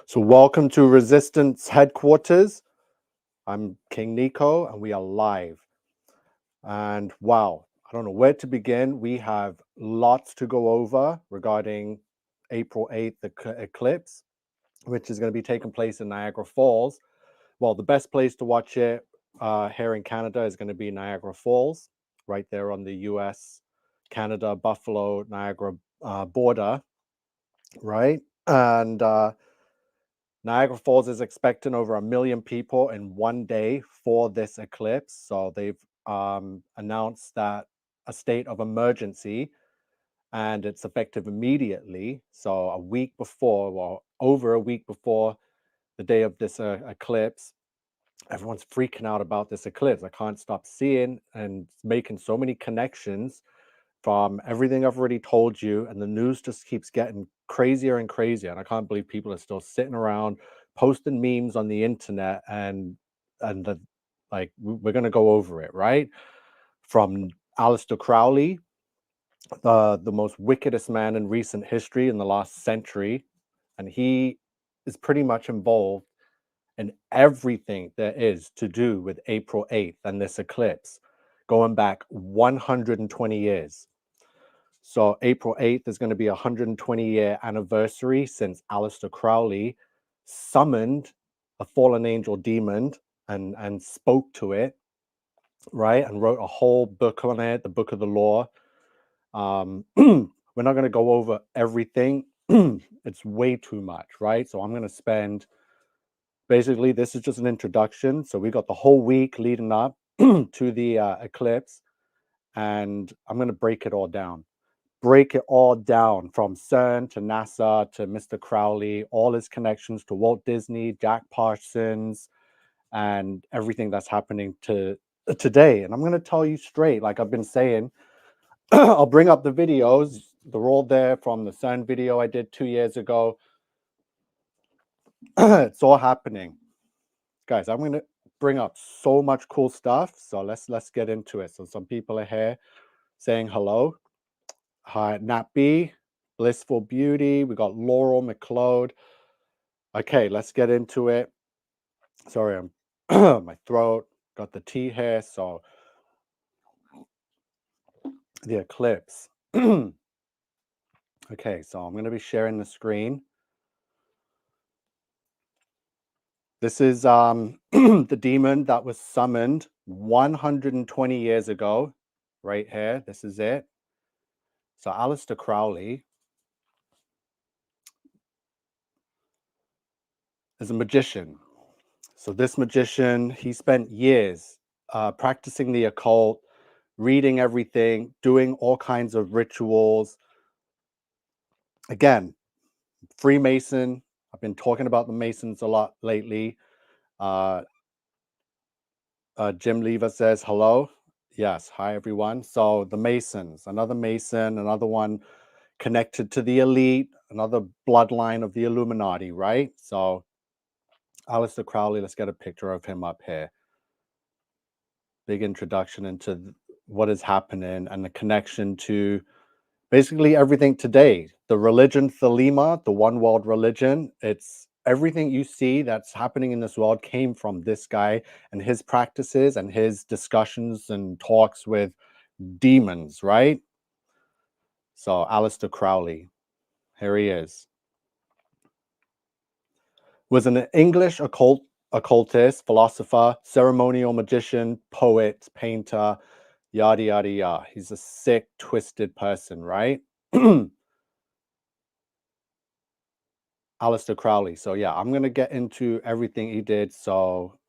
So welcome to Resistance Headquarters. I'm King Nico and we are live. And wow, I don't know where to begin. We have lots to go over regarding April 8th eclipse, which is going to be taking place in Niagara Falls. Well, the best place to watch it here in Canada is going to be Niagara Falls, right there on the US, Canada, Buffalo, Niagara border, right? And Niagara Falls is expecting over 1 million people in one day for this eclipse. So they've announced that a state of emergency, and it's effective immediately. So a week before, well, over a week before the day of this eclipse, everyone's freaking out about this eclipse. I can't stop seeing and making so many connections from everything I've already told you, and the news just keeps getting crazier and crazier. And I can't believe people are still sitting around posting memes on the internet, and the, like we're gonna go over it, right? From Aleister Crowley, the most wickedest man in recent history in the last century, and he is pretty much involved in everything there is to do with April 8th and this eclipse, going back 120 years. So April 8th is going to be a 120-year anniversary since Aleister Crowley summoned a fallen angel demon and spoke to it, right? And wrote a whole book on it, the Book of the Law. We're not going to go over everything. It's way too much, right? So I'm going to spend, basically, this is just an introduction. So we got the whole week leading up to the eclipse, and I'm going to break it all down from CERN to NASA to Mr. Crowley, all his connections to Walt Disney, Jack Parsons, and everything that's happening today. And I'm going to tell you straight, like I've been saying, I'll bring up the videos. They're all there from the CERN video I did 2 years ago. It's all happening. Guys, I'm going to bring up so much cool stuff. So let's get into it. So some people are here saying hello. Hi, Nat B, Blissful Beauty. We got Laurel McLeod. Okay, let's get into it. Sorry, I'm my throat. Got the tea here. So the eclipse. Okay, so I'm going to be sharing the screen. This is the demon that was summoned 120 years ago, right here. This is it. So Aleister Crowley is a magician. So this magician, he spent years practicing the occult, reading everything, doing all kinds of rituals. Again, Freemason. I've been talking about the Masons a lot lately. Jim Lever says hello. Yes, hi everyone. So the Masons, another Mason, another one connected to the elite, another bloodline of the Illuminati, right? So Aleister Crowley, let's get a picture of him up here. Big introduction into what is happening and the connection to basically everything today. The religion Thelema, the one world religion, it's everything you see that's happening in this world came from this guy and his practices and his discussions and talks with demons, right? So Aleister Crowley, here he is. Was an English occultist, philosopher, ceremonial magician, poet, painter, yada, yada, yada. He's a sick, twisted person, right? Aleister Crowley. So yeah, I'm going to get into everything he did. So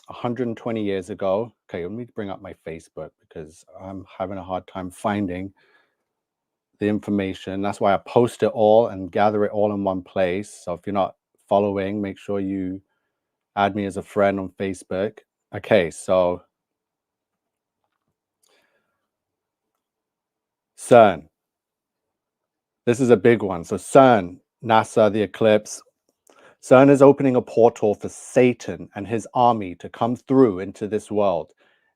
120 years ago. Okay, let me bring up my Facebook because I'm having a hard time finding the information. That's why I post it all and gather it all in one place. So if you're not following, make sure you add me as a friend on Facebook. Okay, so CERN. This is a big one. So CERN, NASA, the eclipse. CERN is opening a portal for Satan and his army to come through into this world.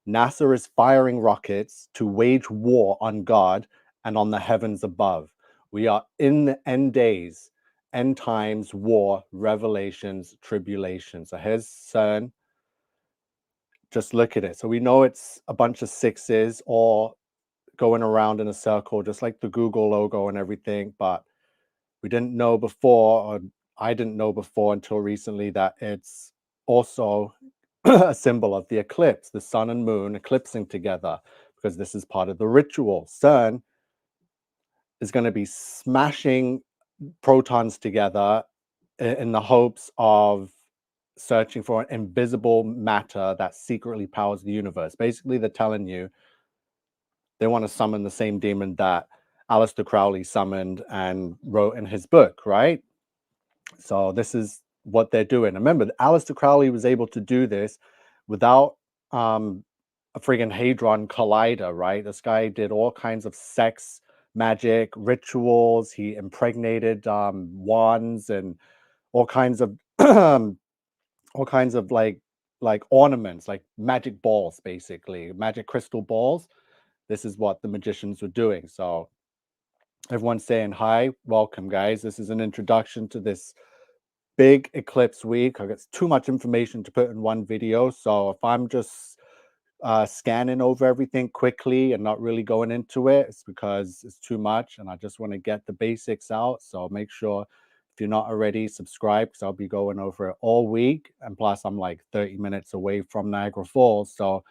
NASA is firing rockets to wage war on God and on the heavens above. We are in the end days, end times, war, revelations, tribulation. So here's CERN. Just look at it. So we know it's a bunch of sixes all going around in a circle, just like the Google logo and everything. But we didn't know before, or I didn't know before until recently, that it's also a symbol of the eclipse, the sun and moon eclipsing together, because this is part of the ritual. CERN is going to be smashing protons together in the hopes of searching for an invisible matter that secretly powers the universe. Basically, they're telling you they want to summon the same demon that Aleister Crowley summoned and wrote in his book, right? So this is what they're doing. Remember, Aleister Crowley was able to do this without a friggin' Hadron Collider, right? This guy did all kinds of sex magic rituals. He impregnated wands and all kinds of like ornaments, like magic balls, basically magic crystal balls. This is what the magicians were doing. So everyone's saying hi, welcome, guys. This is an introduction to this big eclipse week. I got too much information to put in one video, so if I'm just scanning over everything quickly and not really going into it, it's because it's too much and I just want to get the basics out. So make sure, if you're not already, subscribe, because I'll be going over it all week. And plus I'm like 30 minutes away from Niagara Falls, so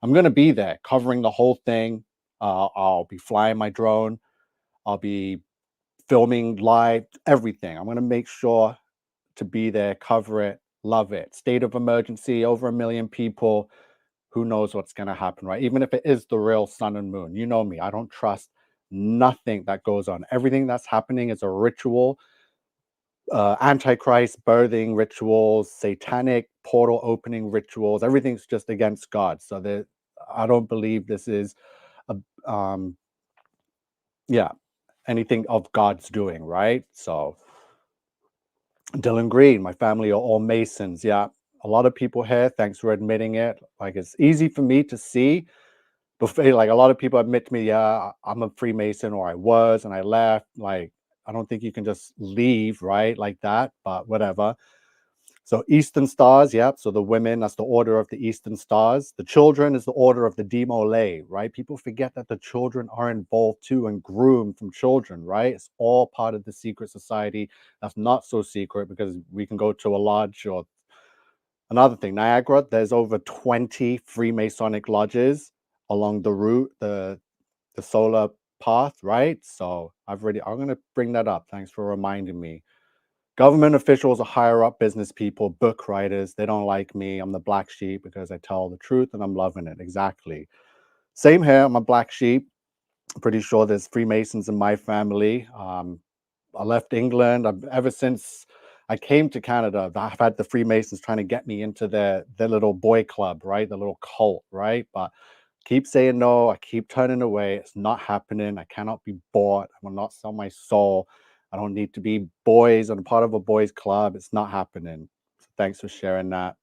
I'm going to be there covering the whole thing. I'll be flying my drone, I'll be filming live, everything. I'm going to make sure to be there, cover it, love it. State of emergency, over 1 million people. Who knows what's going to happen, right? Even if it is the real sun and moon. You know me, I don't trust nothing that goes on. Everything that's happening is a ritual. Antichrist birthing rituals, satanic portal opening rituals. Everything's just against God. So I don't believe this is yeah, anything of God's doing, right? So Dylan Green, my family are all Masons. Yeah, a lot of people here. Thanks for admitting it. Like, it's easy for me to see. Before, like, a lot of people admit to me, yeah, I'm a Freemason, or I was, and I left. Like, I don't think you can just leave, right, like that, but whatever. So Eastern Stars, yeah. So the women, that's the Order of the Eastern Stars. The children is the Order of the Demolay, right? People forget that the children are involved too and groomed from children, right? It's all part of the secret society. That's not so secret because we can go to a lodge. Or another thing, Niagara, there's over 20 Freemasonic lodges along the route, the solar path, right? So I'm going to bring that up. Thanks for reminding me. Government officials are higher up business people, book writers. They don't like me. I'm the black sheep because I tell the truth and I'm loving it. Exactly. Same here. I'm a black sheep. I'm pretty sure there's Freemasons in my family. I left England. Ever since I came to Canada, I've had the Freemasons trying to get me into their little boy club, right? The little cult, right? But keep saying no. I keep turning away. It's not happening. I cannot be bought. I will not sell my soul. I don't need to be boys and part of a boys club. It's not happening. So thanks for sharing that.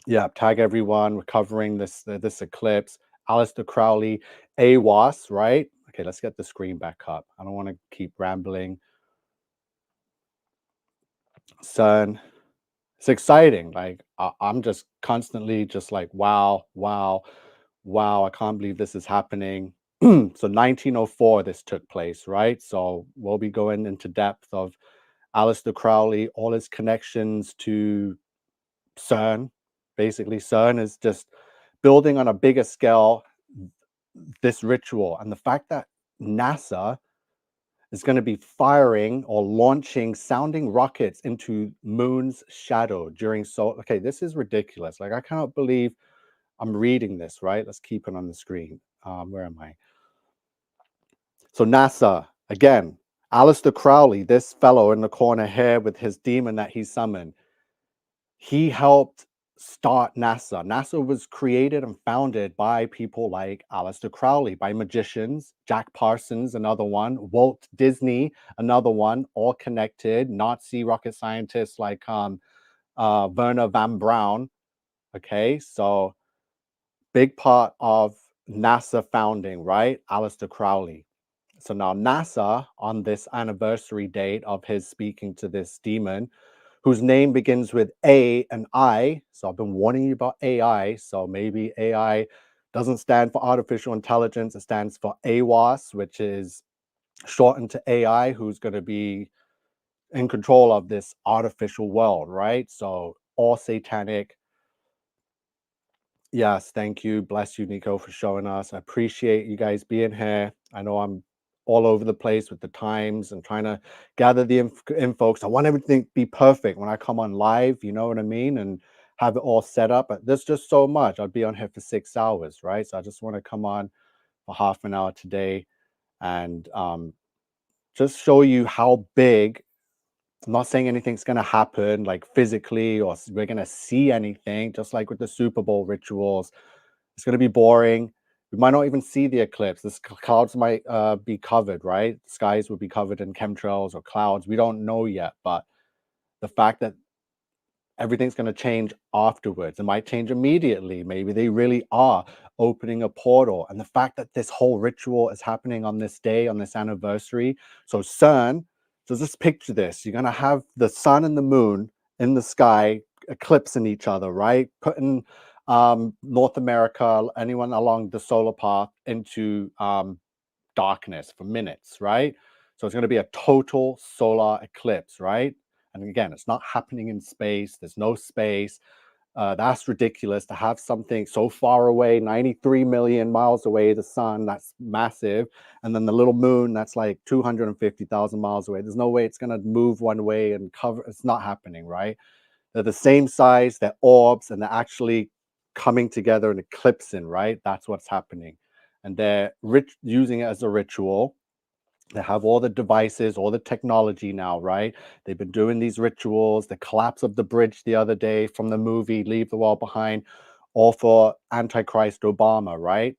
Yeah, tag everyone. We're covering this eclipse. Aleister Crowley, Aiwass, right? Okay, let's get the screen back up. I don't want to keep rambling. CERN. It's exciting. Like, I'm just constantly just like, wow, wow, wow. I can't believe this is happening. So 1904, this took place, right? So we'll be going into depth of Aleister Crowley, all his connections to CERN. Basically, CERN is just building on a bigger scale this ritual. And the fact that NASA is going to be firing or launching sounding rockets into moon's shadow during okay, this is ridiculous. Like, I cannot believe I'm reading this, right? Let's keep it on the screen. Where am I? So NASA, again, Aleister Crowley, this fellow in the corner here with his demon that he summoned, he helped start NASA. NASA was created and founded by people like Aleister Crowley, by magicians, Jack Parsons, another one, Walt Disney, another one, all connected, Nazi rocket scientists like Werner von Braun. Okay, so big part of NASA founding, right? Aleister Crowley. So now NASA, on this anniversary date of his speaking to this demon, whose name begins with A and I. So I've been warning you about AI. So maybe AI doesn't stand for artificial intelligence. It stands for Aiwass, which is shortened to AI, who's going to be in control of this artificial world, right? So all satanic. Yes, thank you. Bless you, Nico, for showing us. I appreciate you guys being here. I know I'm all over the place with the times and trying to gather the info. I want everything to be perfect when I come on live, you know what I mean? And have it all set up. But there's just so much. I'd be on here for 6 hours, right? So I just want to come on for half an hour today and just show you how big. I'm not saying anything's going to happen like physically or we're going to see anything, just like with the Super Bowl rituals. It's going to be boring. We might not even see the eclipse. The clouds might be covered, right? Skies will be covered in chemtrails or clouds. We don't know yet. But the fact that everything's going to change afterwards. It might change immediately. Maybe they really are opening a portal. And the fact that this whole ritual is happening on this day, on this anniversary. So CERN, so just picture this. You're going to have the sun and the moon in the sky eclipsing each other, right? Putting North America, anyone along the solar path into darkness for minutes, right? So it's going to be a total solar eclipse, right? And again, it's not happening in space. There's no space. That's ridiculous to have something so far away, 93 million miles away, the sun, that's massive. And then the little moon, that's like 250,000 miles away. There's no way it's going to move one way and cover. It's not happening, right? They're the same size, they're orbs, and they're actually coming together and eclipsing, right? That's what's happening. And they're using it as a ritual. They have all the devices, all the technology now, right? They've been doing these rituals, the collapse of the bridge the other day from the movie Leave the World Behind, all for Antichrist Obama, right?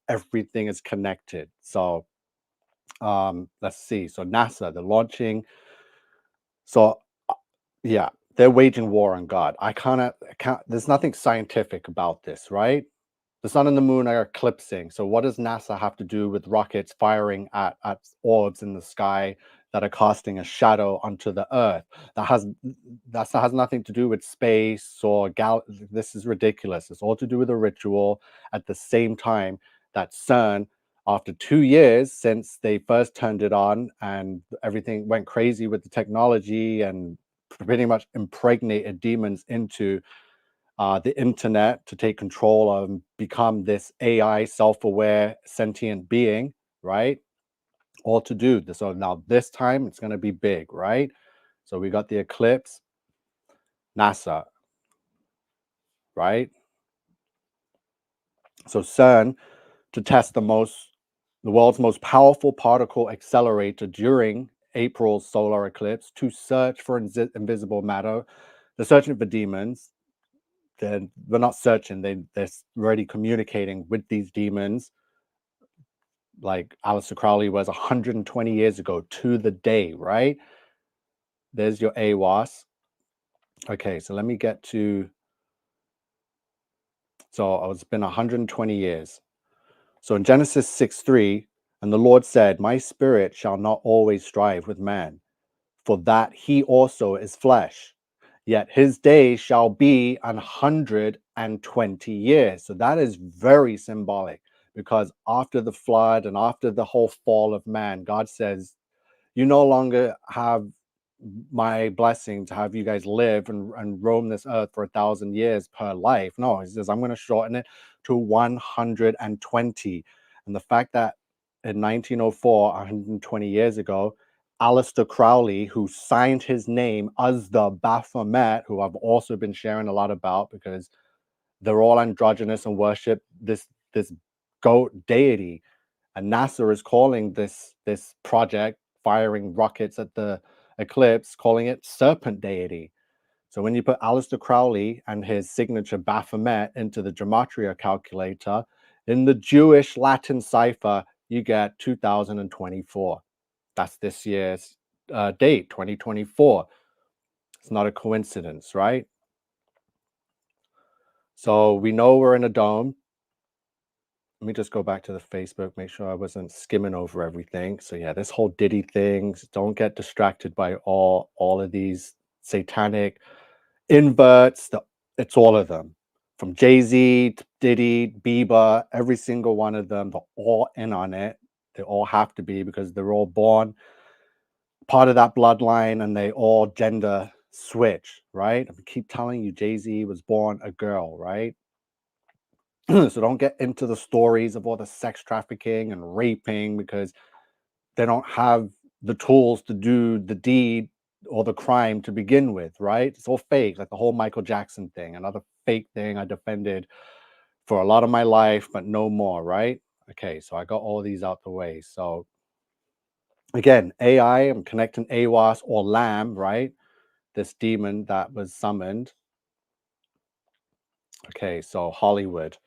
Everything is connected. So let's see. So NASA, they're launching. So yeah, they're waging war on God. I can't, there's nothing scientific about this, right? The sun and the moon are eclipsing. So what does NASA have to do with rockets firing at orbs in the sky that are casting a shadow onto the Earth? That has nothing to do with space or this is ridiculous. It's all to do with a ritual. At the same time that CERN, after 2 years since they first turned it on and everything went crazy with the technology and pretty much impregnated demons into the internet to take control of and become this AI self-aware sentient being, right? All to do this. So now this time it's going to be big, right? So we got the eclipse, NASA, right? So CERN to test the world's most powerful particle accelerator during April's solar eclipse to search for invisible matter. They're searching for demons. They're not searching. They're already communicating with these demons. Like Aleister Crowley was 120 years ago to the day, right? There's your Aiwass. Okay, so let me get to. So it's been 120 years. So in Genesis 6:3, and the Lord said, my spirit shall not always strive with man, for that he also is flesh. Yet his days shall be 120 years. So that is very symbolic because after the flood and after the whole fall of man, God says, you no longer have my blessing to have you guys live and roam this earth for 1,000 years per life. No, he says, I'm going to shorten it to 120. And the fact that in 1904, 120 years ago, Aleister Crowley, who signed his name as the Baphomet, who I've also been sharing a lot about because they're all androgynous and worship this goat deity. And NASA is calling this project, firing rockets at the eclipse, calling it Serpent Deity. So when you put Aleister Crowley and his signature Baphomet into the gematria calculator, in the Jewish Latin cipher, you get 2024. That's this year's date, 2024. It's not a coincidence, right? So we know we're in a dome. let me just go back to the Facebook, make sure I wasn't skimming over everything. So yeah, this whole Diddy thing, don't get distracted by all of these satanic inverts. It's all of them. From Jay-Z to Diddy, Bieber, every single one of them, they're all in on it. They all have to be, because they're all born part of that bloodline, and they all gender switch, right? I keep telling you, Jay-Z was born a girl, right? So don't get into the stories of all the sex trafficking and raping, because they don't have the tools to do the deed or the crime to begin with, right? It's all fake, like the whole Michael Jackson thing, another fake thing I defended for a lot of my life, but no more, right? Okay, so I got all these out the way. So again, AI, I'm connecting Aiwass or Lamb, right? This demon that was summoned. Okay, so Hollywood.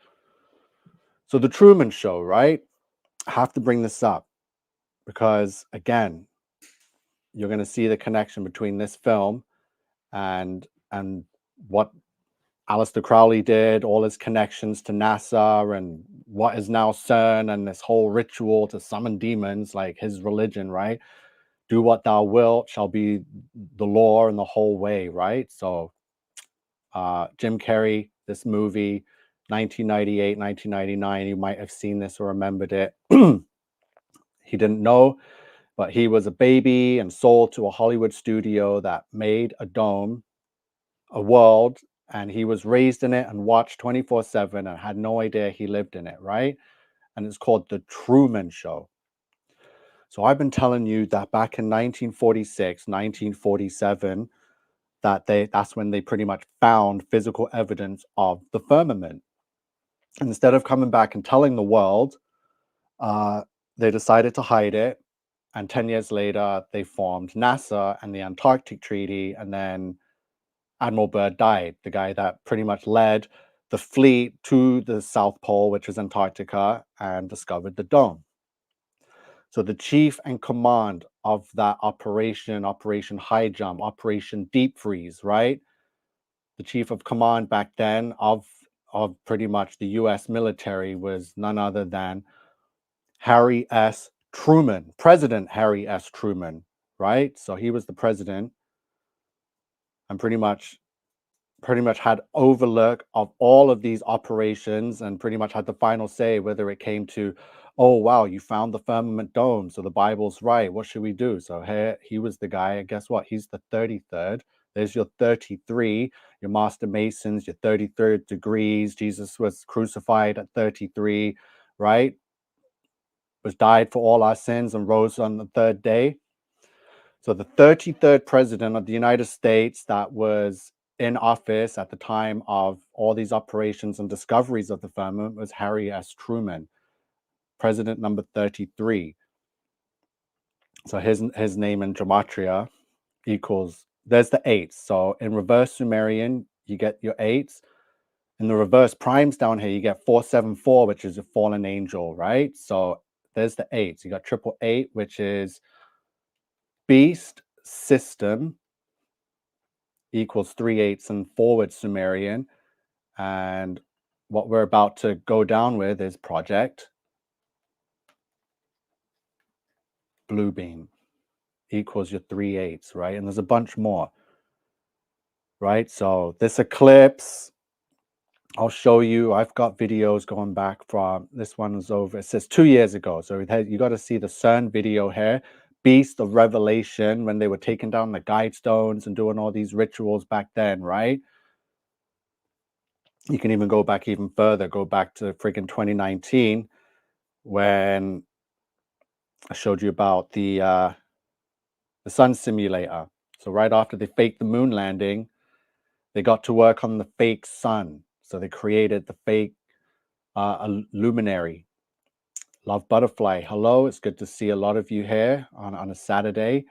So the Truman Show, right? I have to bring this up because, again, you're going to see the connection between this film and what Aleister Crowley did, all his connections to NASA and what is now CERN, and this whole ritual to summon demons, like his religion, right? Do what thou wilt shall be the law and the whole way, right? So Jim Carrey, this movie, 1998, 1999, you might have seen this or remembered it. He didn't know, but he was a baby and sold to a Hollywood studio that made a dome, a world, and he was raised in it and watched 24/7 and had no idea he lived in it, right? And it's called The Truman Show. So I've been telling you that back in 1946, 1947, that's when they pretty much found physical evidence of the firmament. And instead of coming back and telling the world, they decided to hide it. And 10 years later, they formed NASA and the Antarctic Treaty. And then Admiral Byrd died, the guy that pretty much led the fleet to the South Pole, which is Antarctica, and discovered the dome. So the chief and command of that operation, Operation High Jump, Operation Deep Freeze, right? The chief of command back then of pretty much the US military was none other than Harry S. Truman, President Harry S. Truman, right? So he was the president and pretty much had overlook of all of these operations and pretty much had the final say, whether it came to, oh wow, you found the firmament dome, so the Bible's right, what should we do? So here he was the guy, and guess what, he's the 33rd. There's your 33, your master masons, your 33rd degrees. Jesus was crucified at 33, right? Was died for all our sins and rose on the third day. So the 33rd president of the United States that was in office at the time of all these operations and discoveries of the firmament was Harry S. Truman, president number 33. So his name in gematria equals, there's the eights. So in reverse Sumerian, you get your eights. In the reverse primes down here, you get 474, which is a fallen angel, right? So there's the eights. You got 888, which is beast system, equals 3/8 in forward Sumerian. And what we're about to go down with is Project Bluebeam, equals your 3/8, right? And there's a bunch more, right? So this eclipse, I'll show you. I've got videos going back from, this one is over, it says 2 years ago. So you got to see the CERN video here, Beast of Revelation, when they were taking down the guide stones and doing all these rituals back then, right? You can even go back even further, go back to friggin' 2019, when I showed you about the sun simulator. So right after they faked the moon landing, they got to work on the fake sun. So they created the fake luminary. Love Butterfly. Hello, it's good to see a lot of you here on a Saturday.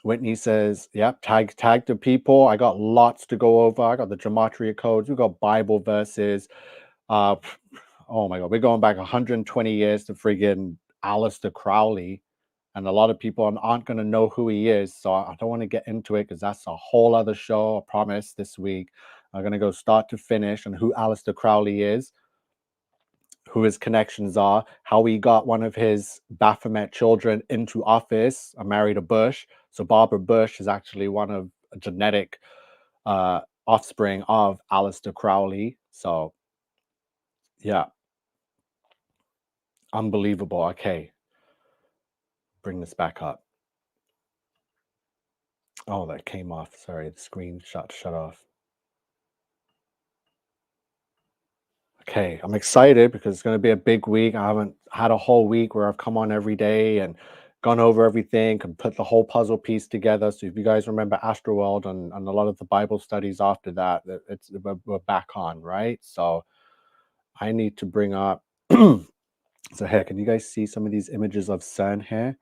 Whitney says, yep, tag the people. I got lots to go over. I got the gematria codes. We got Bible verses. Oh my God, we're going back 120 years to friggin' Aleister Crowley. And a lot of people aren't going to know who he is. So I don't want to get into it because that's a whole other show. I promise this week. I'm going to go start to finish on who Aleister Crowley is. who his connections are, how he got one of his Baphomet children into office and married a Bush. So Barbara Bush is actually one of a genetic offspring of Aleister Crowley. So yeah, unbelievable. Okay, bring this back up. Oh, that came off. Sorry, the screen shut off. Okay, I'm excited because it's going to be a big week. I haven't had a whole week where I've come on every day and gone over everything and put the whole puzzle piece together. So if you guys remember Astroworld and a lot of the Bible studies after that, we're back on, right? So I need to bring up. So here, can you guys see some of these images of CERN here?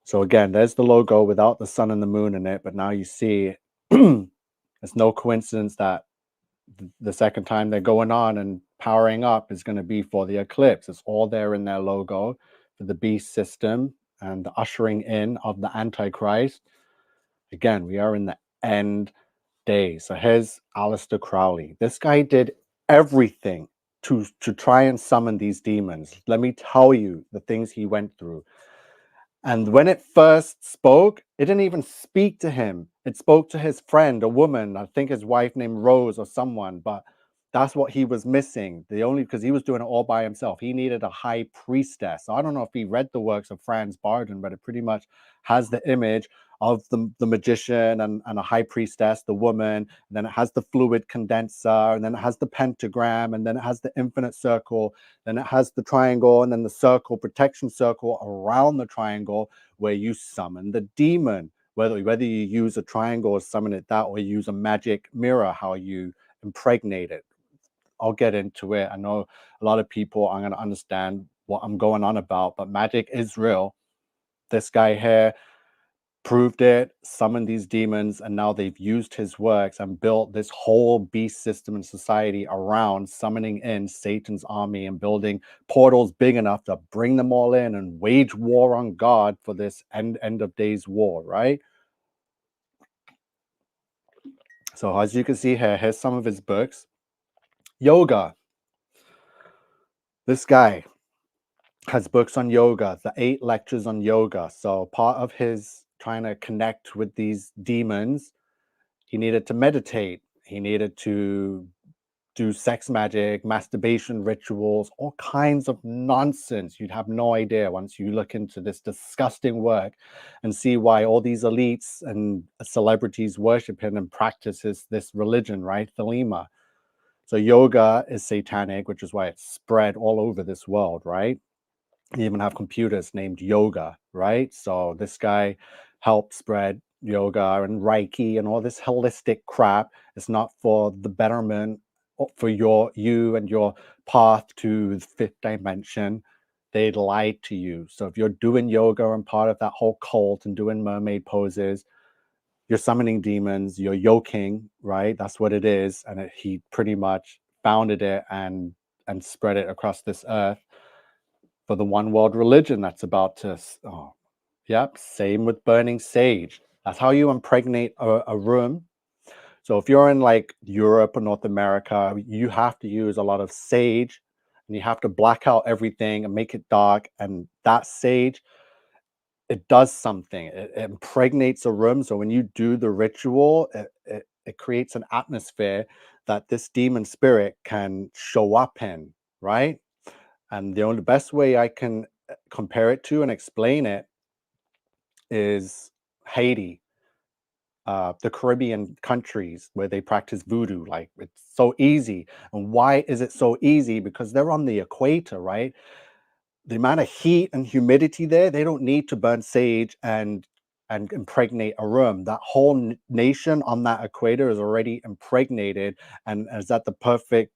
So again, there's the logo without the sun and the moon in it, but now you see it's no coincidence that the second time they're going on and powering up is going to be for the eclipse. It's all there in their logo for the beast system and the ushering in of the Antichrist. Again, we are in the end days. So here's Aleister Crowley. This guy did everything to try and summon these demons. Let me tell you the things he went through. And when it first spoke, it didn't even speak to him. It spoke to his friend, a woman, I think his wife named Rose or someone, but that's what he was missing. Because he was doing it all by himself. He needed a high priestess. So I don't know if he read the works of Franz Barden, but it pretty much has the image of the magician and a high priestess, the woman, and then it has the fluid condenser, and then it has the pentagram, and then it has the infinite circle, then it has the triangle, and then the circle, protection circle around the triangle where you summon the demon. Whether you use a triangle or summon it that, or you use a magic mirror, how you impregnate it. I'll get into it. I know a lot of people are going to understand what I'm going on about, but magic is real. This guy here proved it, summoned these demons, and now they've used his works and built this whole beast system and society around summoning in Satan's army and building portals big enough to bring them all in and wage war on God for this end of days war, right? So as you can see here, here's some of his books. Yoga. This guy has books on yoga, the 8 lectures on yoga. So part of his trying to connect with these demons, he needed to meditate. He needed to do sex magic, masturbation rituals, all kinds of nonsense. You'd have no idea once you look into this disgusting work and see why all these elites and celebrities worship him and practices this religion, right? Thelema. So yoga is satanic, which is why it's spread all over this world, right? You even have computers named yoga, right? So this guy helped spread yoga and Reiki and all this holistic crap. It's not for the betterment for you and your path to the 5th dimension. They lied to you. So if you're doing yoga and part of that whole cult and doing mermaid poses, you're summoning demons, you're yoking, right? That's what it is. And he pretty much founded it and spread it across this earth for the one world religion that's about to. Oh, yep. Same with burning sage. That's how you impregnate a room. So if you're in like Europe or North America, you have to use a lot of sage and you have to black out everything and make it dark. And that sage, it does something. It impregnates a room. So when you do the ritual, it creates an atmosphere that this demon spirit can show up in, right? And the best way I can compare it to and explain it is Haiti, the Caribbean countries where they practice voodoo. Like, it's so easy. And why is it so easy? Because they're on the equator, right? The amount of heat and humidity there, they don't need to burn sage and impregnate a room. That whole nation on that equator is already impregnated and is at the perfect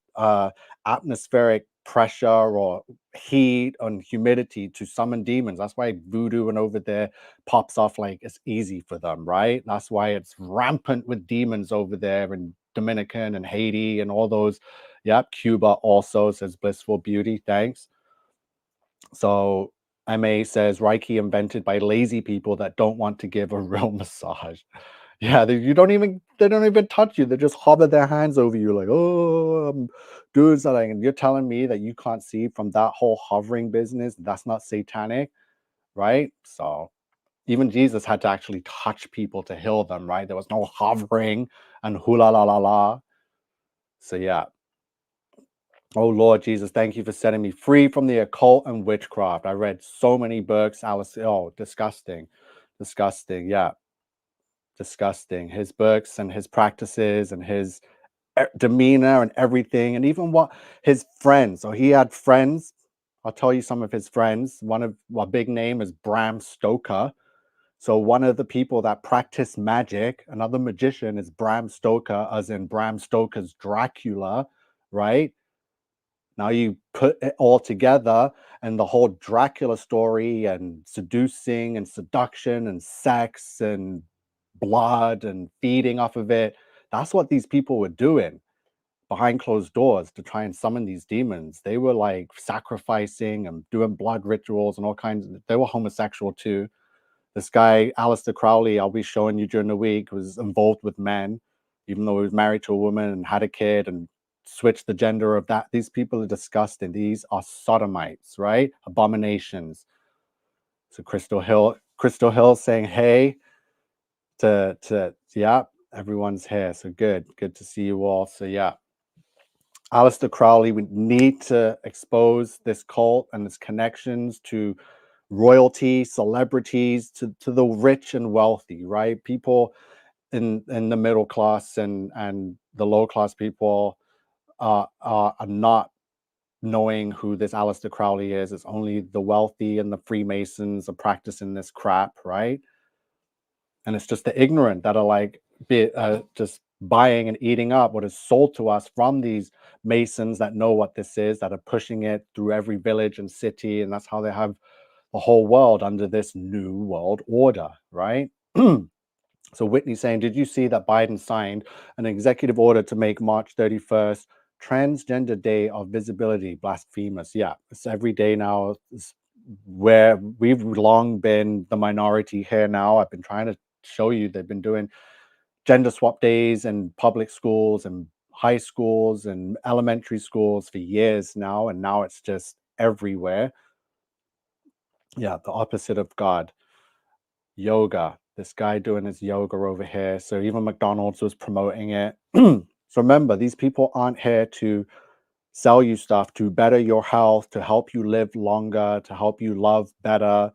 atmospheric pressure or heat and humidity to summon demons. That's why voodoo and over there pops off like it's easy for them, right? That's why it's rampant with demons over there in Dominican and Haiti and all those. Yep, Cuba also says blissful beauty. Thanks. So MA says Reiki invented by lazy people that don't want to give a real massage. Yeah, you don't even don't even touch you. They just hover their hands over you like, oh, dudes are like, and you're telling me that you can't see from that whole hovering business, that's not satanic, right? So even Jesus had to actually touch people to heal them, right? There was no hovering and hula la la la. So yeah. Oh Lord Jesus, thank you for setting me free from the occult and witchcraft. I read so many books. Alice, oh, disgusting. Disgusting. Yeah. Disgusting. His books and his practices and his demeanor and everything. And even what his friends. So he had friends. I'll tell you some of his friends. One of a big name is Bram Stoker. So one of the people that practice magic, another magician is Bram Stoker, as in Bram Stoker's Dracula, right? Now you put it all together and the whole Dracula story and seducing and seduction and sex and blood and feeding off of it. That's what these people were doing behind closed doors to try and summon these demons. They were like sacrificing and doing blood rituals and all kinds of, they were homosexual too. This guy, Aleister Crowley, I'll be showing you during the week, was involved with men, even though he was married to a woman and had a kid and switched the gender of that. These people are disgusting. These are sodomites, right? Abominations. So Crystal Hill saying, hey, yeah, everyone's here. So good to see you all. So yeah. Aleister Crowley, we need to expose this cult and its connections to royalty, celebrities, to the rich and wealthy, right? People in the middle class and the low class people are not knowing who this Aleister Crowley is. It's only the wealthy and the Freemasons are practicing this crap, right? And it's just the ignorant that are like just buying and eating up what is sold to us from these Masons that know what this is, that are pushing it through every village and city, and that's how they have the whole world under this new world order, right? So Whitney saying, did you see that Biden signed an executive order to make March 31st Transgender Day of Visibility? Blasphemous. Yeah, it's every day now. It's where we've long been the minority here now. I've been trying to show you they've been doing gender swap days in public schools and high schools and elementary schools for years now, and now it's just everywhere. Yeah, the opposite of God. Yoga. This guy doing his yoga over here. So even McDonald's was promoting it. So remember, these people aren't here to sell you stuff to better your health, to help you live longer, to help you love better,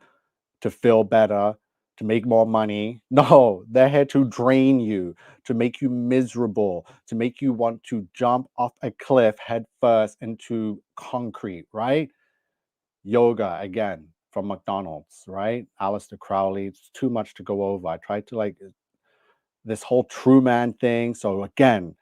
to feel better, to make more money. No, they're here to drain you, to make you miserable, to make you want to jump off a cliff head first into concrete, right? Yoga again from McDonald's, right? Aleister Crowley. It's too much to go over. I tried to like this whole Truman thing. So again,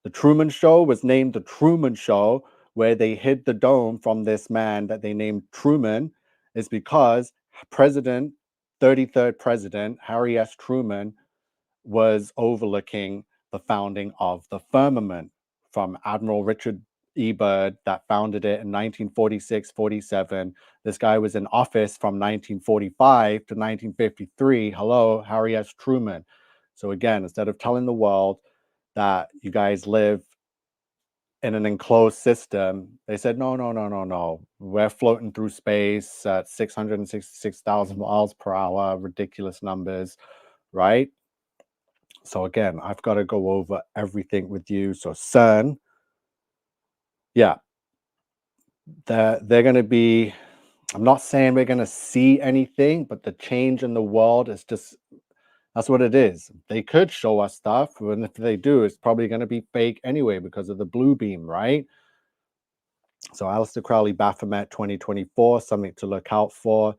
the Truman Show was named the Truman Show, where they hid the dome from this man that they named Truman, is because President, 33rd President, Harry S. Truman, was overlooking the founding of the firmament from Admiral Richard E. Byrd that founded it in 1946-47. This guy was in office from 1945 to 1953. Hello, Harry S. Truman. So again, instead of telling the world that you guys live in an enclosed system, they said, no, no, no, no, no. We're floating through space at 666,000 miles per hour, ridiculous numbers, right? So again, I've got to go over everything with you. So CERN, yeah, they're going to be, I'm not saying we're going to see anything, but the change in the world is just, that's what it is. They could show us stuff, and if they do, it's probably going to be fake anyway because of the blue beam, right? So Aleister Crowley Baphomet 2024, something to look out for.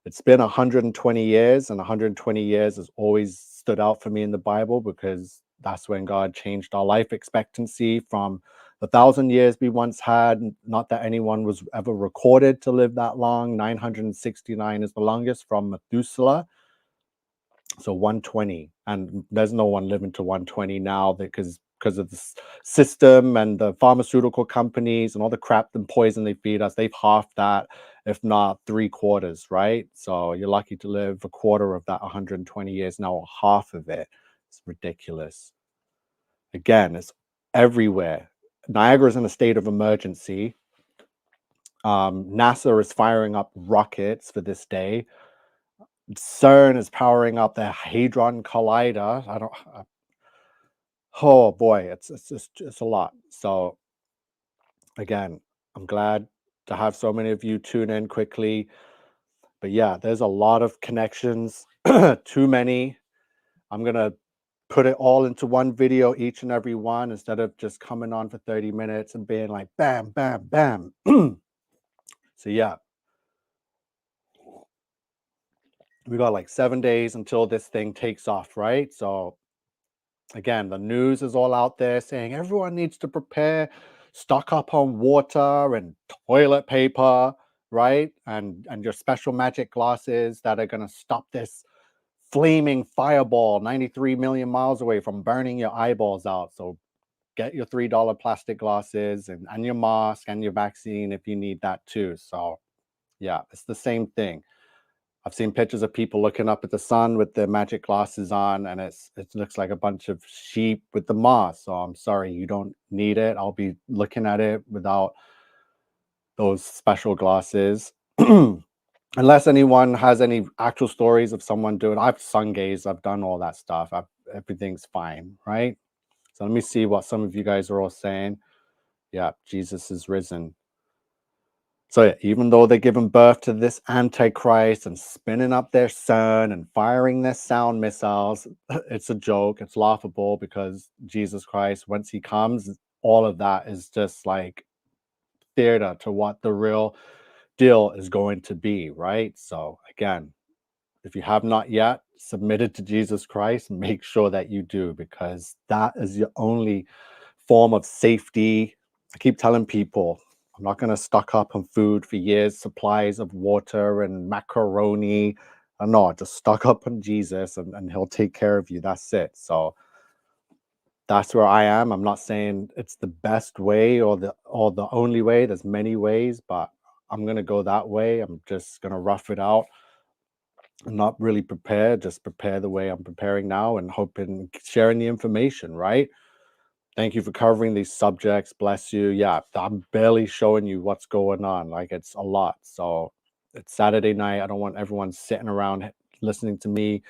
It's been 120 years, and 120 years has always stood out for me in the Bible because that's when God changed our life expectancy from the 1,000 years we once had. Not that anyone was ever recorded to live that long. 969 is the longest from Methuselah. So 120, and there's no one living to 120 now because of the system and the pharmaceutical companies and all the crap and poison they feed us. They've halved that, if not 3/4, right? So you're lucky to live a quarter of that 120 years now, or half of it. It's ridiculous. Again, it's everywhere. Niagara's in a state of emergency. NASA is firing up rockets for this day. CERN is powering up the Hadron Collider. Oh boy, it's a lot. So again, I'm glad to have so many of you tune in quickly. But yeah, there's a lot of connections, too many. I'm gonna put it all into one video, each and every one, instead of just coming on for 30 minutes and being like bam, bam, bam. So yeah, we got like 7 days until this thing takes off, right? So again, the news is all out there saying everyone needs to prepare, stock up on water and toilet paper, right? And your special magic glasses that are going to stop this flaming fireball 93 million miles away from burning your eyeballs out. So get your $3 plastic glasses and your mask and your vaccine if you need that too. So yeah, it's the same thing. I've seen pictures of people looking up at the sun with their magic glasses on, and it looks like a bunch of sheep with the moss. So I'm sorry, you don't need it. I'll be looking at it without those special glasses. Unless anyone has any actual stories of someone doing, I've sun gazed, I've done all that stuff. Everything's fine, right? So let me see what some of you guys are all saying. Yeah, Jesus is risen. So yeah, even though they're giving birth to this antichrist and spinning up their CERN and firing their sound missiles, it's a joke. It's laughable because Jesus Christ, once he comes, all of that is just like theater to what the real deal is going to be, right? So again, if you have not yet submitted to Jesus Christ, make sure that you do, because that is your only form of safety. I keep telling people, I'm not going to stock up on food for years, supplies of water and macaroni. No, just stock up on Jesus and he'll take care of you. That's it. So that's where I am. I'm not saying it's the best way or the only way. There's many ways, but I'm going to go that way. I'm just going to rough it out. I'm not really prepared, just prepare the way I'm preparing now and hoping sharing the information, right? Thank you for covering these subjects. Bless you. Yeah, I'm barely showing you what's going on. Like, it's a lot. So it's Saturday night. I don't want everyone sitting around listening to me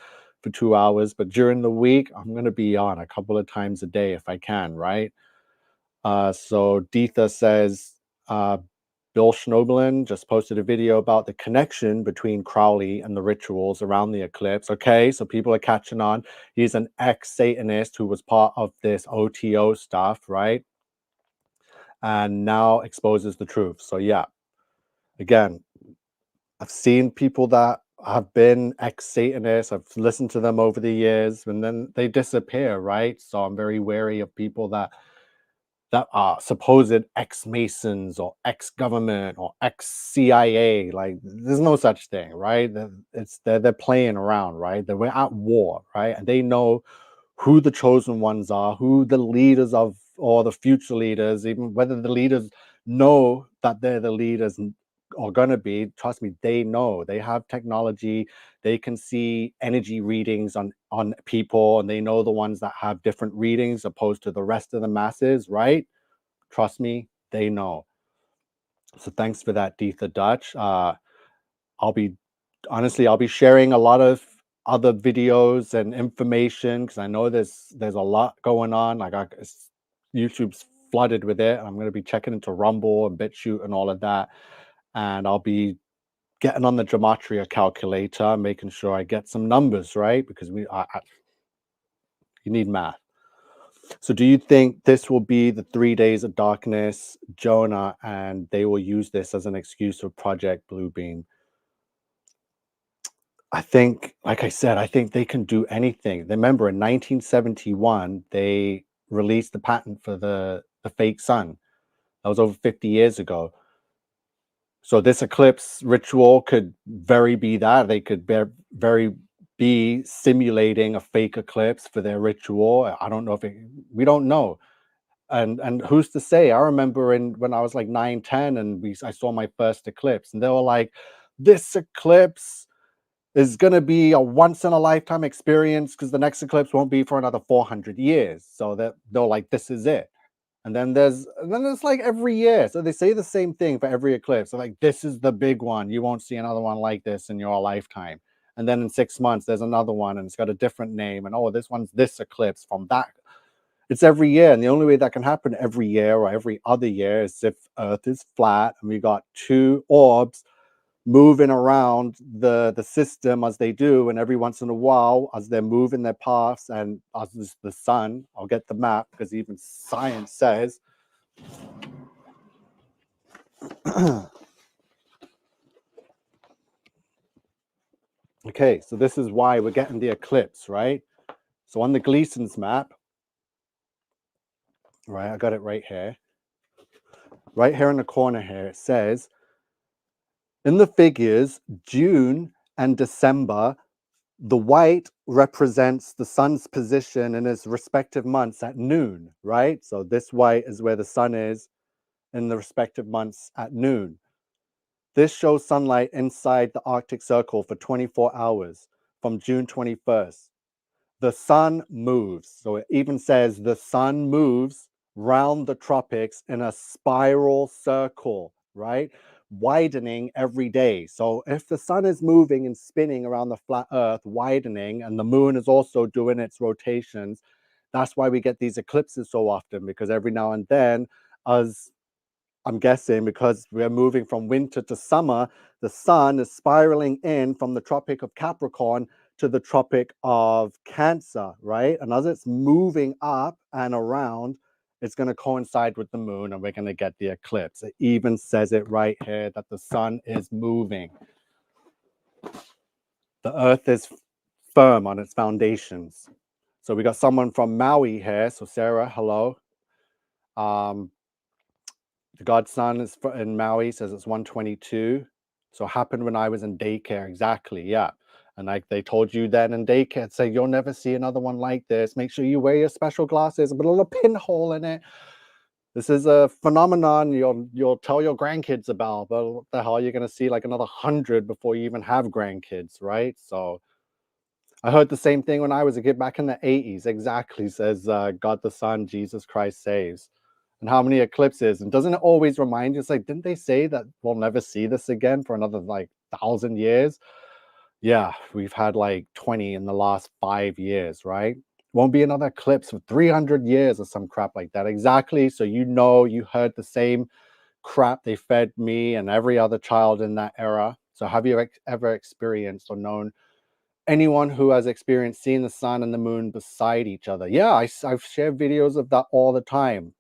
for 2 hours. But during the week, I'm going to be on a couple of times a day if I can, right? So Deetha says, Bill Schnoebelen just posted a video about the connection between Crowley and the rituals around the eclipse. Okay, so people are catching on. He's an ex-Satanist who was part of this OTO stuff, right? And now exposes the truth. So yeah, again, I've seen people that have been ex-Satanists. I've listened to them over the years, and then they disappear, right? So I'm very wary of people that are supposed ex-Masons or ex-government or ex-CIA. Like, there's no such thing, right? They're playing around, right? We're at war, right? And they know who the chosen ones are, who the leaders of, or the future leaders, even whether the leaders know that they're the leaders are going to be. Trust me, they know. They have technology. They can see energy readings on people, and they know the ones that have different readings opposed to the rest of the masses, right? Trust me, they know. So thanks for that, Deetha Dutch. I'll be sharing a lot of other videos and information because I know there's a lot going on. Like, YouTube's flooded with it. I'm going to be checking into Rumble and BitChute and all of that, and I'll be getting on the gematria calculator, making sure I get some numbers right, because you need math. So do you think this will be the 3 days of darkness, Jonah, and they will use this as an excuse for Project Bluebeam? I think, like I said, I think they can do anything. Remember, in 1971, they released the patent for the fake sun. That was over 50 years ago. So this eclipse ritual could very be that. They could very be simulating a fake eclipse for their ritual. I don't know if we don't know. And who's to say? I remember when I was like 9, 10, and I saw my first eclipse, and they were like, this eclipse is going to be a once in a lifetime experience because the next eclipse won't be for another 400 years. So that they're like, this is it. And then it's like every year. So they say the same thing for every eclipse. They're like, this is the big one. You won't see another one like this in your lifetime. And then in 6 months, there's another one and it's got a different name. And oh, this one's this eclipse from that. It's every year. And the only way that can happen every year or every other year is if Earth is flat and we got two orbs moving around the system as they do, and every once in a while as they're moving their paths, and as the sun, I'll get the map because even science says okay, so this is why we're getting the eclipse, right? So on the Gleason's map, right, I got it right here in the corner here, it says in the figures June and December, the white represents the sun's position in its respective months at noon, right? So this white is where the sun is in the respective months at noon. This shows sunlight inside the Arctic Circle for 24 hours from June 21st. The sun moves. So it even says the sun moves round the tropics in a spiral circle, right? Widening every day. So if the sun is moving and spinning around the flat earth, widening, and the moon is also doing its rotations, that's why we get these eclipses so often, because every now and then, as I'm guessing, because we're moving from winter to summer, the sun is spiraling in from the Tropic of Capricorn to the Tropic of Cancer, right? And as it's moving up and around, it's going to coincide with the moon and we're going to get the eclipse. It even says it right here that the sun is moving. The earth is firm on its foundations. So we got someone from Maui here. So Sarah, hello. The godson is in Maui, says it's 122. So happened when I was in daycare. Exactly, yeah. And like they told you then in daycare, say you'll never see another one like this. Make sure you wear your special glasses, put a little pinhole in it. This is a phenomenon you'll tell your grandkids about, but what the hell, you're gonna see like another 100 before you even have grandkids, right? So I heard the same thing when I was a kid back in the 80s. Exactly, says God the Son, Jesus Christ saves. And how many eclipses? And doesn't it always remind you? It's like, didn't they say that we'll never see this again for another like 1,000 years? Yeah, we've had like 20 in the last 5 years, right? Won't be another eclipse for 300 years or some crap like that. Exactly. So you heard the same crap they fed me and every other child in that era. So have you ever experienced or known anyone who has experienced seeing the sun and the moon beside each other? Yeah, I've shared videos of that all the time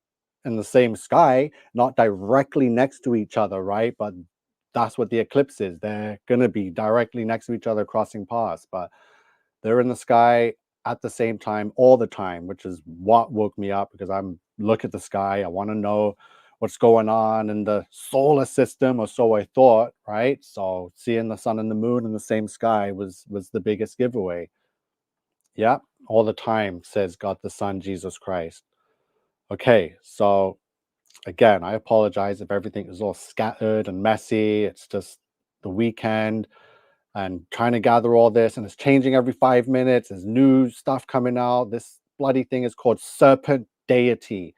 in the same sky, not directly next to each other, right? But that's what the eclipse is. They're going to be directly next to each other, crossing paths, but they're in the sky at the same time all the time, which is what woke me up, because I'm look at the sky. I want to know what's going on in the solar system, or so I thought, right? So seeing the sun and the moon in the same sky was the biggest giveaway. Yeah, all the time, says God the Son, Jesus Christ. Okay, so again, I apologize if everything is all scattered and messy. It's just the weekend and trying to gather all this, and it's changing every 5 minutes. There's new stuff coming out. This bloody thing is called Serpent Deity.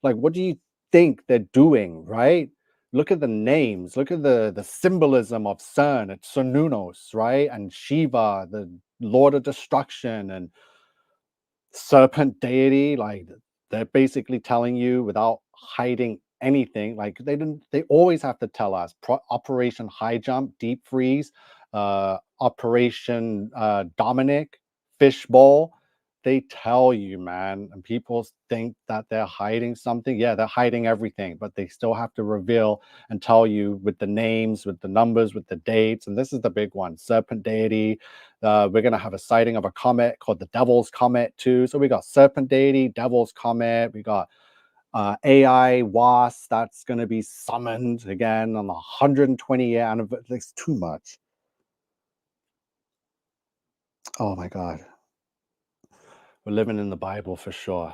Like, what do you think they're doing, right? Look at the names. Look at the symbolism of CERN. It's Sonunos, right? And Shiva, the Lord of Destruction, and Serpent Deity. Like, they're basically telling you without hiding anything. Like, they always have to tell us. Operation High Jump, Deep Freeze, Operation Dominic, Fishbowl. They tell you, man, and people think that they're hiding something. Yeah, they're hiding everything, but they still have to reveal and tell you with the names, with the numbers, with the dates. And this is the big one: Serpent Deity. We're going to have a sighting of a comet called the Devil's Comet too. So we got Serpent Deity, Devil's Comet. We got Aiwass that's going to be summoned again on the 120-year anniversary. It's too much. Oh my God. We're living in the Bible for sure.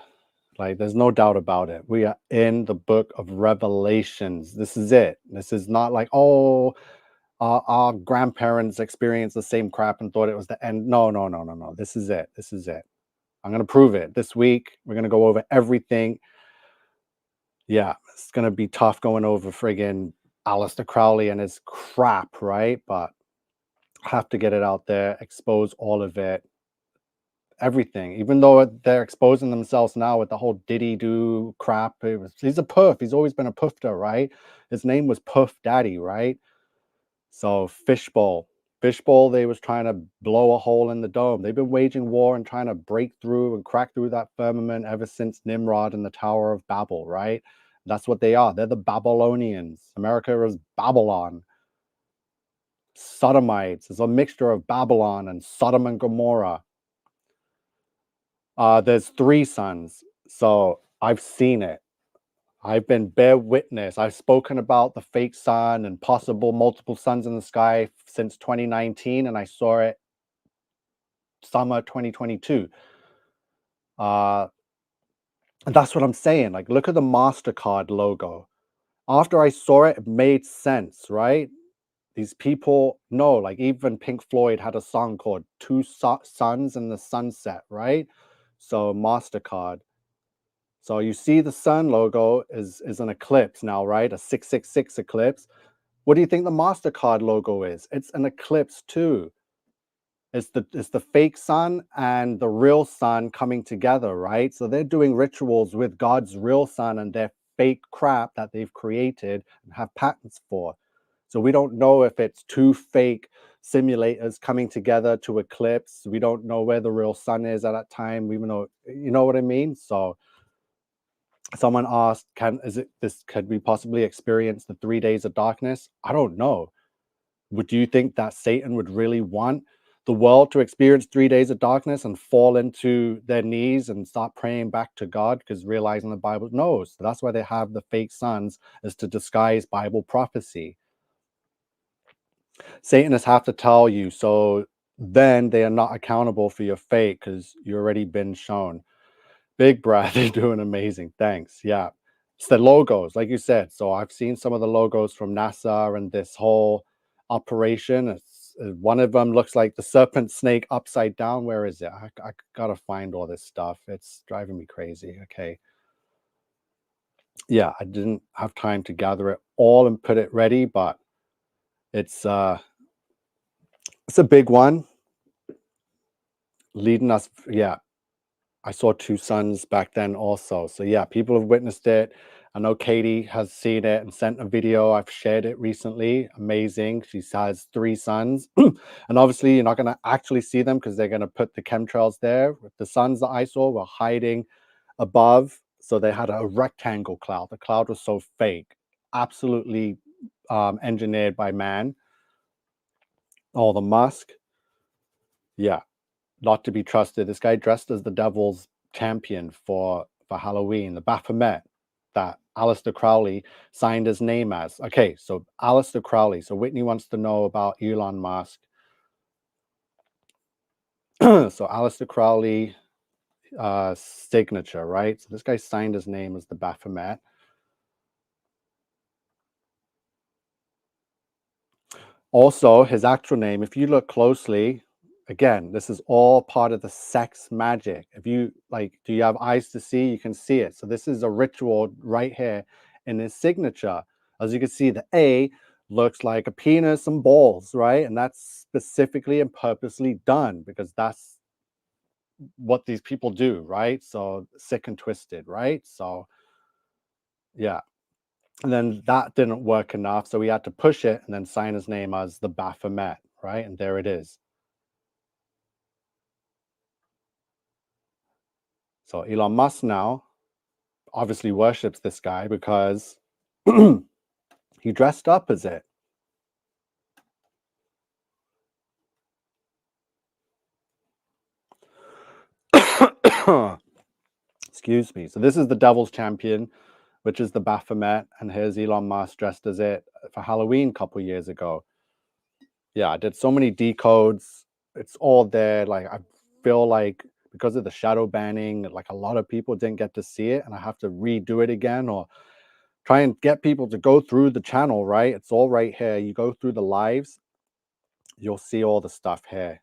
Like, there's no doubt about it. We are in the book of Revelations. This is it. This is not like, oh, our grandparents experienced the same crap and thought it was the end. No, no, no, no, no. This is it. This is it. I'm going to prove it. This week, we're going to go over everything. Yeah, it's going to be tough going over friggin' Aleister Crowley and his crap, right? But I have to get it out there, expose all of it, everything. Even though they're exposing themselves now with the whole Diddy do crap. He's a puff. He's always been a puffter, right? His name was Puff Daddy, right? So Fishbowl. Fishbowl, they was trying to blow a hole in the dome. They've been waging war and trying to break through and crack through that firmament ever since Nimrod and the Tower of Babel, right? That's what they are. They're the Babylonians. America is Babylon. Sodomites is a mixture of Babylon and Sodom and Gomorrah. There's 3 sons. So I've seen it. I've been bear witness. I've spoken about the fake sun and possible multiple suns in the sky since 2019, and I saw it summer 2022. And that's what I'm saying. Like, look at the MasterCard logo. After I saw it, it made sense, right? These people know, like even Pink Floyd had a song called Two Suns in the Sunset, right? So MasterCard. So you see the sun logo is an eclipse now, right? A 666 eclipse. What do you think the MasterCard logo is? It's an eclipse too. It's the fake sun and the real sun coming together, right? So they're doing rituals with God's real sun and their fake crap that they've created and have patents for. So we don't know if it's 2 fake simulators coming together to eclipse. We don't know where the real sun is at that time. We know, you know what I mean? So someone asked, could we possibly experience the 3 days of darkness? I don't know. Do you think that Satan would really want the world to experience 3 days of darkness and fall into their knees and start praying back to God because realizing the Bible knows? So that's why they have the fake sons, is to disguise Bible prophecy. Satanists have to tell you, so then they are not accountable for your fate because you've already been shown. Big breath, you're doing amazing. Thanks. Yeah. It's the logos, like you said. So I've seen some of the logos from NASA and this whole operation. One of them looks like the serpent snake upside down. Where is it? I gotta find all this stuff. It's driving me crazy. Okay. Yeah, I didn't have time to gather it all and put it ready, but it's a big one. Leading us, yeah. I saw 2 suns back then also. So yeah, people have witnessed it. I know Katie has seen it and sent a video. I've shared it recently. Amazing. She has 3 suns. And obviously you're not going to actually see them because they're going to put the chemtrails there. The suns that I saw were hiding above. So they had a rectangle cloud. The cloud was so fake. Absolutely engineered by man. Oh, the Musk. Yeah. Not to be trusted. This guy dressed as the devil's champion for Halloween, the Baphomet that Aleister Crowley signed his name as. Okay, so Aleister Crowley. So Whitney wants to know about Elon Musk. So Aleister Crowley signature, right? So this guy signed his name as the Baphomet. Also, his actual name, if you look closely, again, this is all part of the sex magic. If you like, do you have eyes to see? You can see it. So this is a ritual right here in his signature. As you can see, the A looks like a penis and balls, right? And that's specifically and purposely done because that's what these people do, right? So sick and twisted, right? So yeah. And then that didn't work enough. So we had to push it and then sign his name as the Baphomet, right? And there it is. So Elon Musk now obviously worships this guy because he dressed up as it. Excuse me. So this is the devil's champion, which is the Baphomet. And here's Elon Musk dressed as it for Halloween a couple years ago. Yeah, I did so many decodes. It's all there. Like, I feel like because of the shadow banning, like a lot of people didn't get to see it and I have to redo it again or try and get people to go through the channel, right? It's all right here. You go through the lives, you'll see all the stuff here.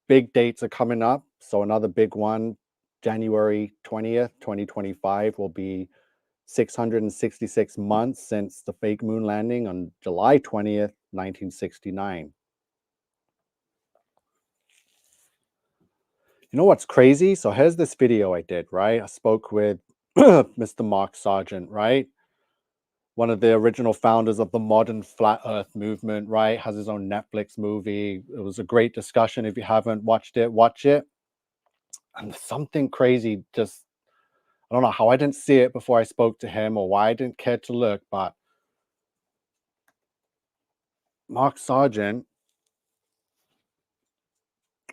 Big dates are coming up. So another big one, January 20th, 2025 will be 666 months since the fake moon landing on July 20th, 1969. You know what's crazy? So here's this video I did, right? I spoke with Mr. Mark Sargent, right? One of the original founders of the modern flat earth movement, right? Has his own Netflix movie. It was a great discussion. If you haven't watched it, watch it. And something crazy just, I don't know how I didn't see it before I spoke to him or why I didn't care to look, but Mark Sargent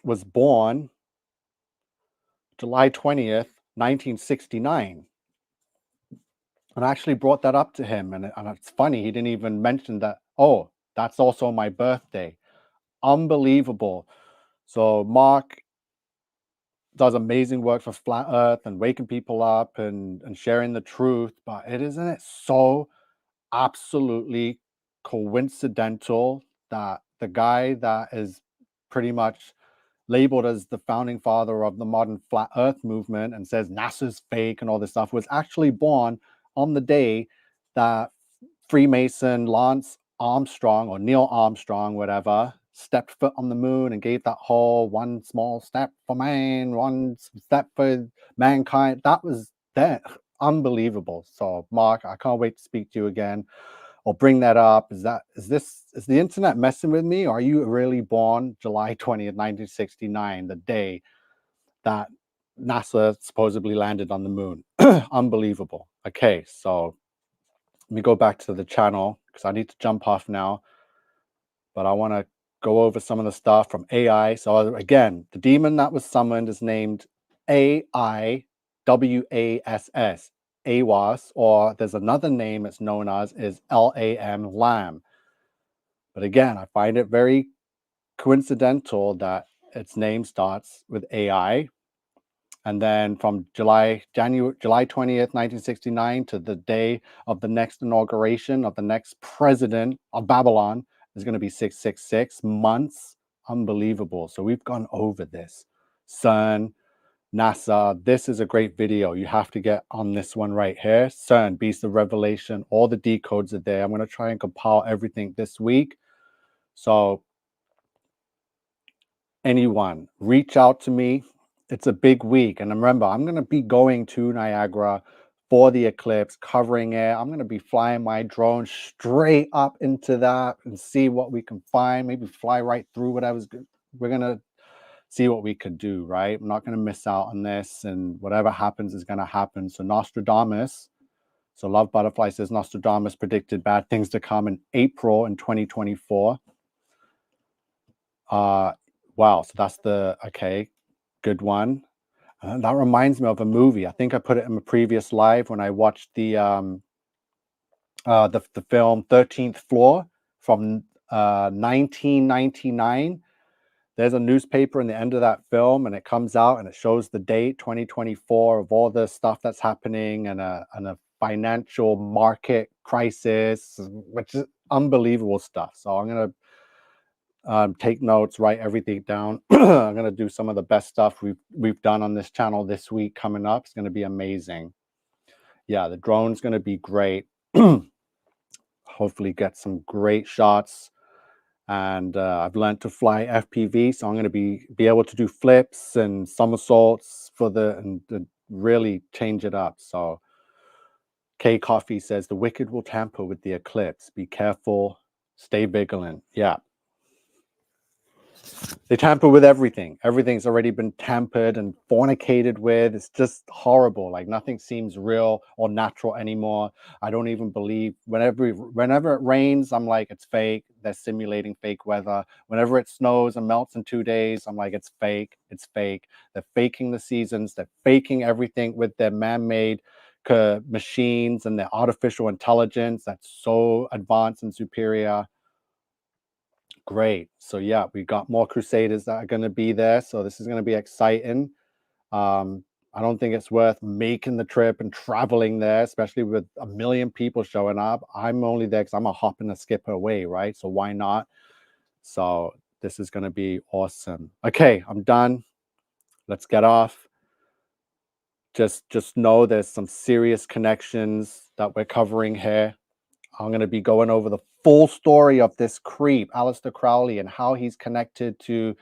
was born July 20th, 1969. And I actually brought that up to him. And it's funny, he didn't even mention that, oh, that's also my birthday. Unbelievable. So Mark does amazing work for Flat Earth and waking people up and sharing the truth. But isn't it so absolutely coincidental that the guy that is pretty much labeled as the founding father of the modern flat earth movement and says NASA's fake and all this stuff was actually born on the day that Freemason Lance Armstrong or Neil Armstrong, whatever, stepped foot on the moon and gave that whole one small step for man, one step for mankind. That was that unbelievable. So Mark, I can't wait to speak to you again. I'll bring that up. Is the internet messing with me? Or are you really born July 20th, 1969, the day that NASA supposedly landed on the moon? Unbelievable. Okay, so let me go back to the channel because I need to jump off now. But I want to go over some of the stuff from AI. So again, the demon that was summoned is named AIWASS, Aiwass, or there's another name it's known as is LAM. But again, I find it very coincidental that its name starts with AI. And then from July 20th, 1969 to the day of the next inauguration of the next president of Babylon is going to be 666 months. Unbelievable. So we've gone over this. CERN, NASA, this is a great video. You have to get on this one right here. CERN, Beast of Revelation, all the decodes are there. I'm going to try and compile everything this week. So anyone, reach out to me. It's a big week. And remember, I'm going to be going to Niagara for the eclipse, covering it. I'm going to be flying my drone straight up into that and see what we can find. Maybe fly right through whatever's good. We're going to see what we could do, right? I'm not going to miss out on this. And whatever happens is going to happen. So Nostradamus, so Love Butterfly says Nostradamus predicted bad things to come in April in 2024. Wow, so that's good one. That reminds me of a movie. I think I put it in my previous live when I watched the film 13th Floor from 1999. There's a newspaper in the end of that film, and it comes out and it shows the date 2024 of all the stuff that's happening and a financial market crisis, which is unbelievable stuff. So I'm gonna take notes, write everything down. I'm going to do some of the best stuff we've done on this channel this week coming up. It's going to be amazing. Yeah, the drone's going to be great. Hopefully get some great shots. And I've learned to fly FPV, so I'm going to be able to do flips and somersaults and really change it up. So K Coffee says the wicked will tamper with the eclipse. Be careful. Stay vigilant. Yeah. They tamper with everything. Everything's already been tampered and fornicated with. It's just horrible. Like nothing seems real or natural anymore. I don't even believe whenever it rains, I'm like, it's fake. They're simulating fake weather. Whenever it snows and melts in 2 days, I'm like, it's fake. It's fake. They're faking the seasons. They're faking everything with their man-made machines and their artificial intelligence that's so advanced and superior. Great. So yeah, we got more crusaders that are going to be there. So this is going to be exciting. I don't think it's worth making the trip and traveling there, especially with 1 million people showing up. I'm only there because I'm a hop and a skip away, right? So why not? So this is going to be awesome. Okay, I'm done. Let's get off. Just know there's some serious connections that we're covering here. I'm going to be going over the full story of this creep, Aleister Crowley, and how he's connected to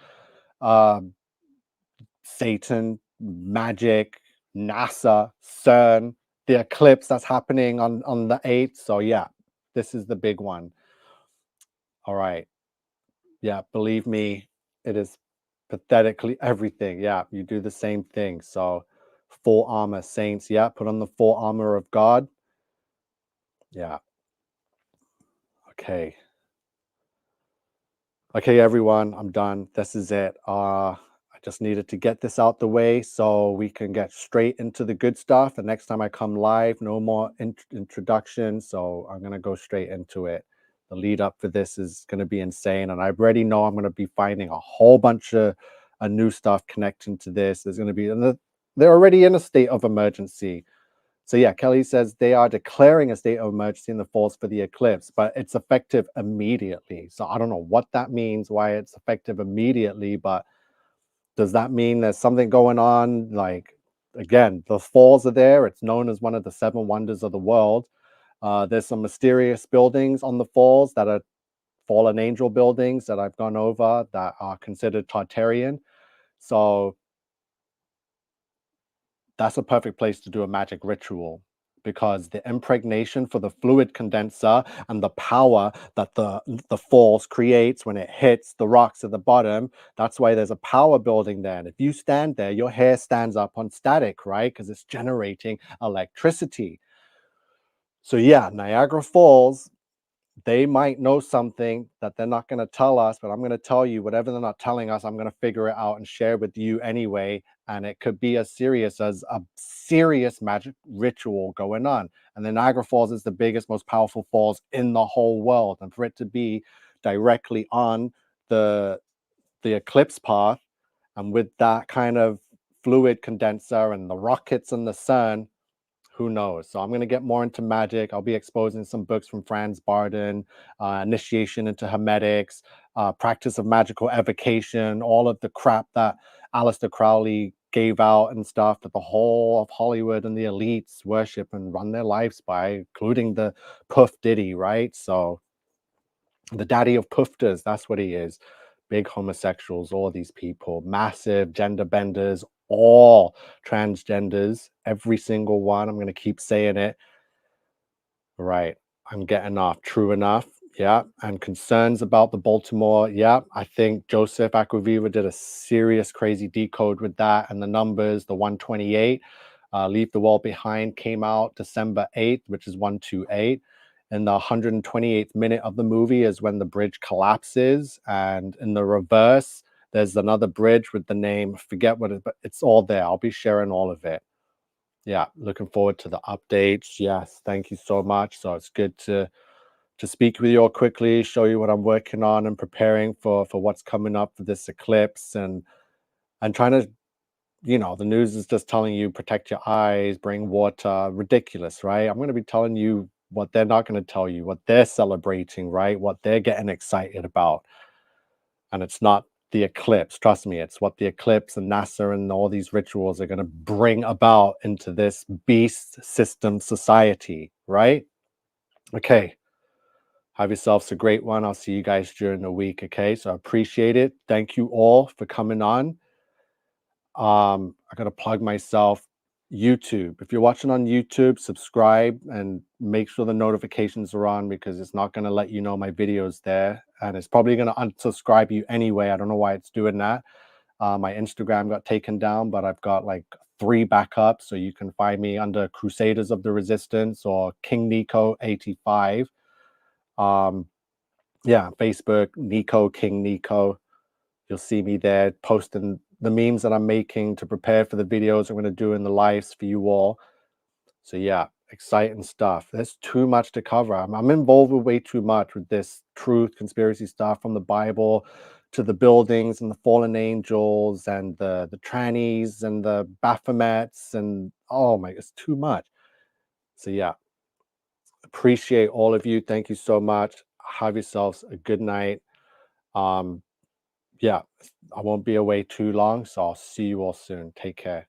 Satan, magic, NASA, CERN, the eclipse that's happening on the 8th. So yeah, this is the big one. All right. Yeah, believe me, it is pathetically everything. Yeah, you do the same thing. So full armor, saints. Yeah, put on the full armor of God. Yeah. Okay. Okay, everyone, I'm done. This is it. I just needed to get this out the way so we can get straight into the good stuff. The next time I come live, no more introduction. So I'm going to go straight into it. The lead up for this is going to be insane. And I already know I'm going to be finding a whole bunch of new stuff connecting to this. There's going to be, and they're already in a state of emergency. So yeah, Kelly says they are declaring a state of emergency in the falls for the eclipse, but it's effective immediately. So I don't know what that means, why it's effective immediately, but does that mean there's something going on? Like, again, the falls are there. It's known as one of the 7 wonders of the world. There's some mysterious buildings on the falls that are fallen angel buildings that I've gone over that are considered Tartarian. So that's a perfect place to do a magic ritual, because the impregnation for the fluid condenser and the power that the falls creates when it hits the rocks at the bottom, that's why there's a power building there. And if you stand there, your hair stands up on static, right? Because it's generating electricity. So yeah, Niagara Falls, they might know something that they're not going to tell us, but I'm going to tell you whatever they're not telling us. I'm going to figure it out and share with you anyway. And it could be as serious as a serious magic ritual going on. And the Niagara Falls is the biggest, most powerful falls in the whole world. And for it to be directly on the eclipse path, and with that kind of fluid condenser and the rockets and the CERN, who knows? So I'm going to get more into magic. I'll be exposing some books from Franz Barden, initiation into hermetics, practice of magical evocation, all of the crap that Aleister Crowley gave out and stuff that the whole of Hollywood and the elites worship and run their lives by, including the Puff Diddy, right? So the daddy of poofters, that's what he is. Big homosexuals, all these people, massive gender benders, all transgenders, every single one. I'm going to keep saying it. Right. I'm getting off. True enough. Yeah. And concerns about the Baltimore. Yeah. I think Joseph Aquaviva did a serious, crazy decode with that. And the numbers, the 128, Leave the World Behind came out December 8th, which is 128. And the 128th minute of the movie is when the bridge collapses. And in the reverse, there's another bridge with the name, forget what it, but it's all there. I'll be sharing all of it. Yeah, looking forward to the updates. Yes, thank you so much. So it's good to speak with you all quickly, show you what I'm working on and preparing for what's coming up for this eclipse, and trying to, the news is just telling you protect your eyes, bring water, ridiculous, right? I'm going to be telling you what they're not going to tell you, what they're celebrating, right? What they're getting excited about. And it's not the eclipse. Trust me, it's what the eclipse and NASA and all these rituals are going to bring about into this beast system society, right? Okay. Have yourselves a great one. I'll see you guys during the week. Okay. So I appreciate it. Thank you all for coming on. I got to plug myself. YouTube. If you're watching on YouTube, subscribe and make sure the notifications are on, because it's not going to let you know my videos there. And it's probably going to unsubscribe you anyway. I don't know why it's doing that. My Instagram got taken down, but I've got like 3 backups. So you can find me under Crusaders of the Resistance or King Nico 85. Yeah, Facebook, Nico, King Nico. You'll see me there posting the memes that I'm making to prepare for the videos I'm going to do in the lives for you all. So yeah, exciting stuff. There's too much to cover. I'm involved with way too much with this truth, conspiracy stuff, from the Bible to the buildings and the fallen angels and the trannies and the Baphomets, and oh my, it's too much. So yeah, appreciate all of you. Thank you so much. Have yourselves a good night. Yeah, I won't be away too long, so I'll see you all soon. Take care.